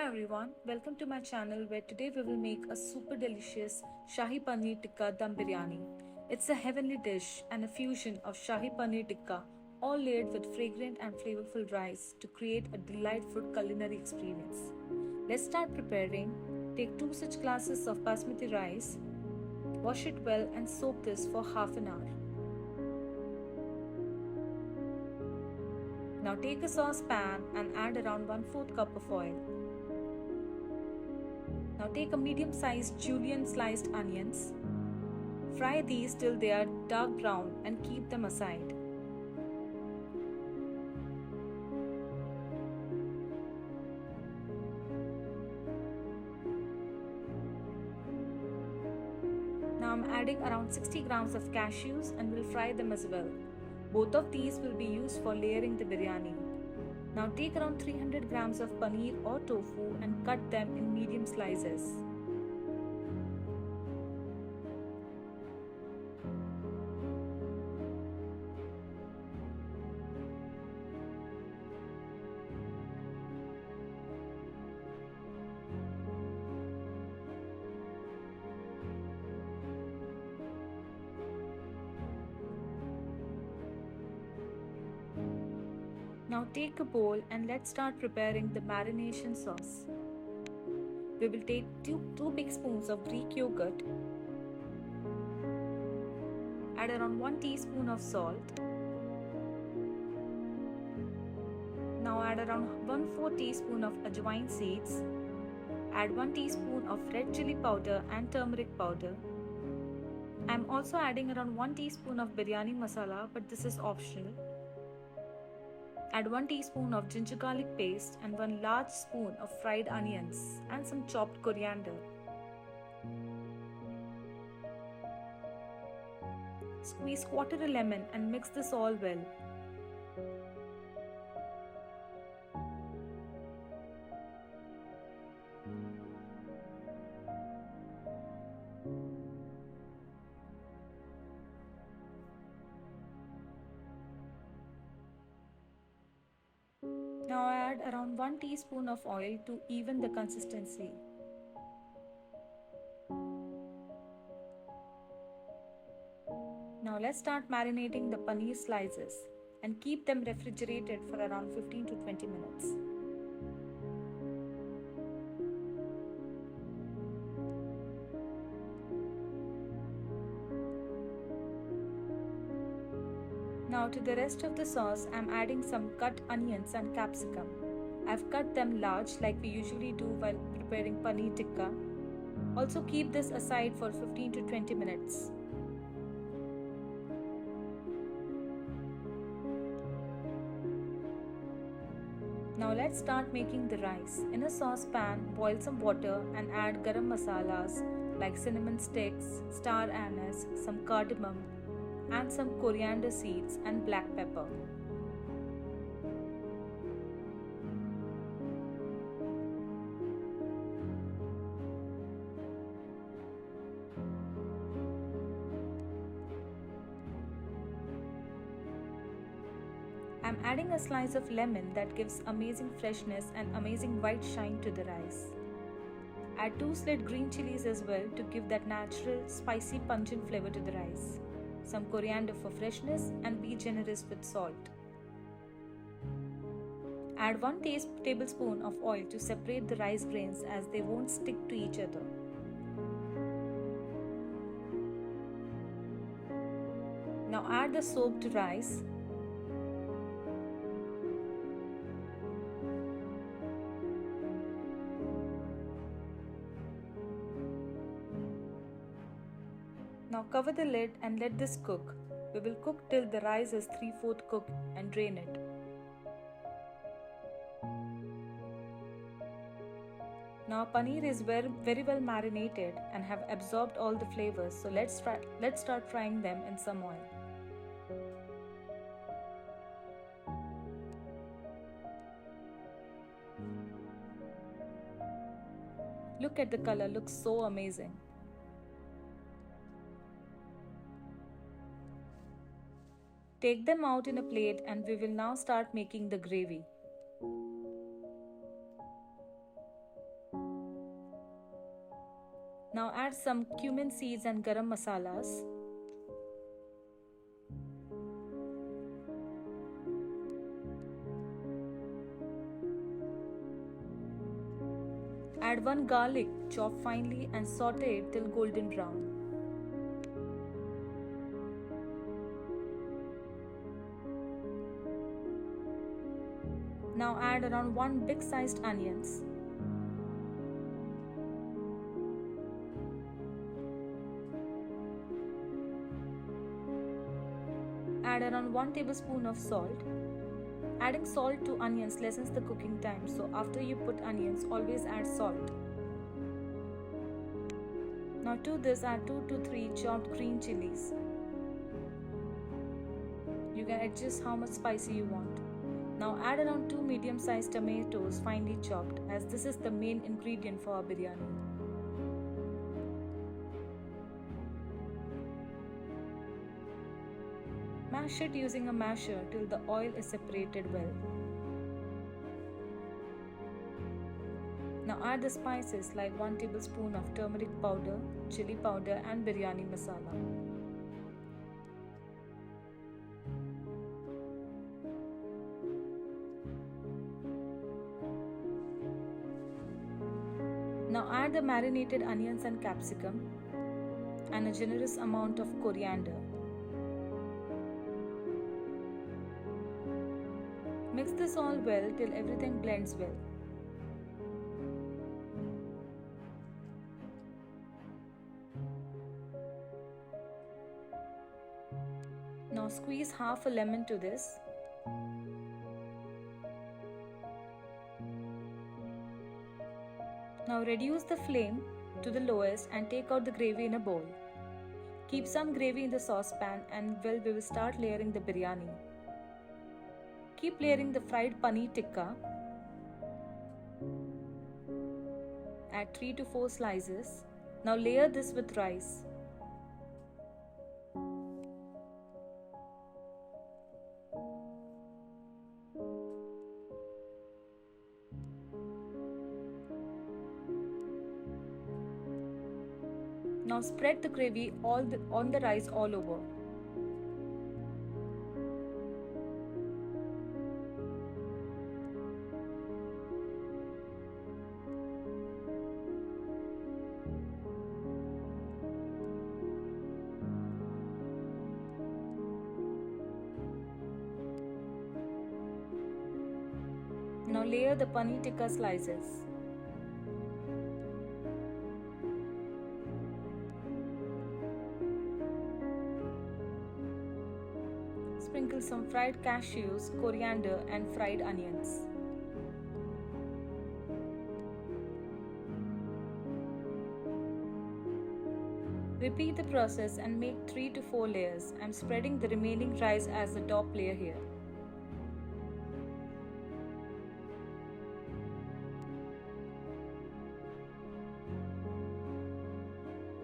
everyone, welcome to my channel where today we will make a super delicious Shahi Paneer Tikka Dum Biryani. It's a heavenly dish and a fusion of Shahi Paneer Tikka, all layered with fragrant and flavorful rice to create a delightful culinary experience. Let's start preparing. Take 2 such glasses of basmati rice, wash it well and soak this for half an hour. Now take a saucepan and add around 1/4 cup of oil. Now take a medium-sized julienne sliced onions. Fry these till they are dark brown and keep them aside. Now I'm adding around 60 grams of cashews and will fry them as well. Both of these will be used for layering the biryani. Now take around 300 grams of paneer or tofu and cut them in medium slices. Now take a bowl and let's start preparing the marination sauce. We will take 2 big spoons of Greek yogurt, add around 1 teaspoon of salt. Now add around 1/4 teaspoon of ajwain seeds, add 1 teaspoon of red chili powder and turmeric powder. I am also adding around 1 teaspoon of biryani masala, but this is optional. Add 1 teaspoon of ginger garlic paste and 1 large spoon of fried onions and some chopped coriander. Squeeze quarter a lemon and mix this all well. Now add around 1 teaspoon of oil to even the consistency. Now let's start marinating the paneer slices and keep them refrigerated for around 15 to 20 minutes. Now to the rest of the sauce, I am adding some cut onions and capsicum. I have cut them large like we usually do while preparing paneer tikka. Also keep this aside for 15 to 20 minutes. Now let's start making the rice. In a saucepan, boil some water and add garam masalas like cinnamon sticks, star anise, some cardamom, and some coriander seeds and black pepper. I'm adding a slice of lemon that gives amazing freshness and amazing white shine to the rice. Add 2 slit green chilies as well to give that natural, spicy, pungent flavor to the rice. Some coriander for freshness and be generous with salt. Add 1 tablespoon of oil to separate the rice grains as they won't stick to each other. Now add the soaked rice. Now cover the lid and let this cook. We will cook till the rice is 3/4 cooked and drain it. Now paneer is very well marinated and have absorbed all the flavors, so let's start frying them in some oil. Look at the color, looks so amazing. Take them out in a plate and we will now start making the gravy. Now add some cumin seeds and garam masalas. Add 1 garlic chopped finely and saute it till golden brown. Now add around 1 big sized onions. Add around 1 tablespoon of salt. Adding salt to onions lessens the cooking time, so after you put onions, always add salt. Now to this add 2 to 3 chopped green chilies. You can adjust how much spicy you want. Now add around 2 medium-sized tomatoes finely chopped, as this is the main ingredient for our biryani. Mash it using a masher till the oil is separated well. Now add the spices like 1 tablespoon of turmeric powder, chili powder and biryani masala. Now add the marinated onions and capsicum and a generous amount of coriander. Mix this all well till everything blends well. Now squeeze half a lemon to this. Now reduce the flame to the lowest and take out the gravy in a bowl. Keep some gravy in the saucepan and we will start layering the biryani. Keep layering the fried paneer tikka. Add 3 to 4 slices. Now layer this with rice. Now spread the gravy on the rice all over. Now layer the paneer tikka slices. Sprinkle some fried cashews, coriander and fried onions. Repeat the process and make 3 to 4 layers. I am spreading the remaining rice as the top layer here.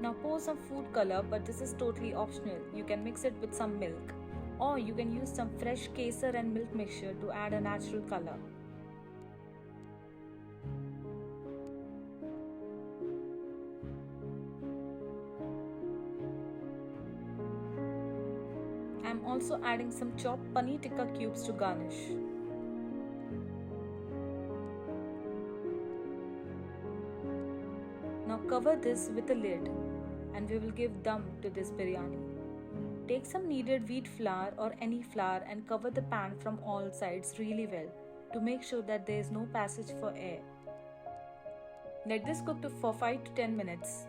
Now pour some food color, but this is totally optional. You can mix it with some milk, or you can use some fresh kesar and milk mixture to add a natural color. I am also adding some chopped paneer tikka cubes to garnish. Now cover this with a lid and we will give dum to this biryani. Take some kneaded wheat flour or any flour and cover the pan from all sides really well to make sure that there is no passage for air. Let this cook for 5 to 10 minutes.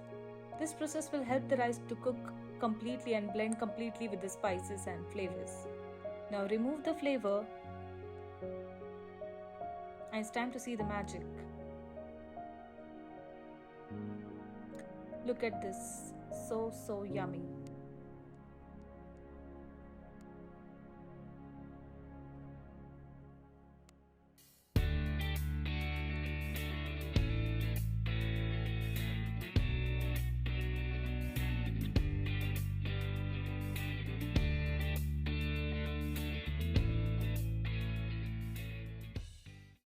This process will help the rice to cook completely and blend completely with the spices and flavors. Now remove the flavor and it's time to see the magic. Look at this, so yummy.